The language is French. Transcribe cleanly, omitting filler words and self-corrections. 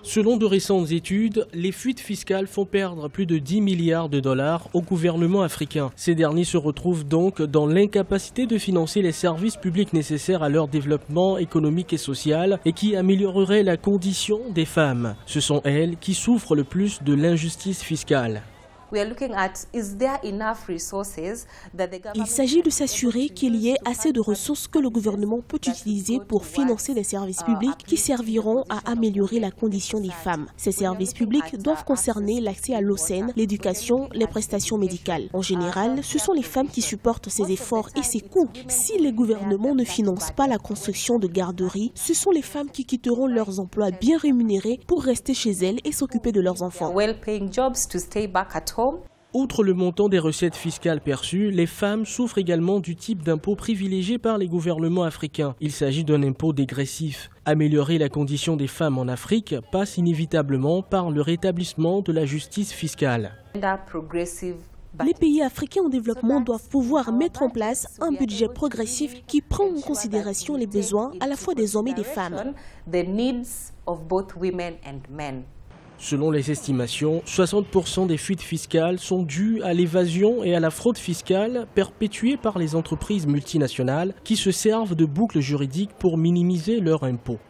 Selon de récentes études, les fuites fiscales font perdre plus de 10 milliards de dollars au gouvernement africain. Ces derniers se retrouvent donc dans l'incapacité de financer les services publics nécessaires à leur développement économique et social et qui amélioreraient la condition des femmes. Ce sont elles qui souffrent le plus de l'injustice fiscale. Il s'agit de s'assurer qu'il y ait assez de ressources que le gouvernement peut utiliser pour financer des services publics qui serviront à améliorer la condition des femmes. Ces services publics doivent concerner l'accès à l'eau saine, l'éducation, les prestations médicales. En général, ce sont les femmes qui supportent ces efforts et ces coûts. Si les gouvernements ne financent pas la construction de garderies, ce sont les femmes qui quitteront leurs emplois bien rémunérés pour rester chez elles et s'occuper de leurs enfants. Outre le montant des recettes fiscales perçues, les femmes souffrent également du type d'impôt privilégié par les gouvernements africains. Il s'agit d'un impôt dégressif. Améliorer la condition des femmes en Afrique passe inévitablement par le rétablissement de la justice fiscale. Les pays africains en développement doivent pouvoir mettre en place un budget progressif qui prend en considération les besoins à la fois des hommes et des femmes. Selon les estimations, 60% des fuites fiscales sont dues à l'évasion et à la fraude fiscale perpétuées par les entreprises multinationales qui se servent de boucles juridiques pour minimiser leurs impôts.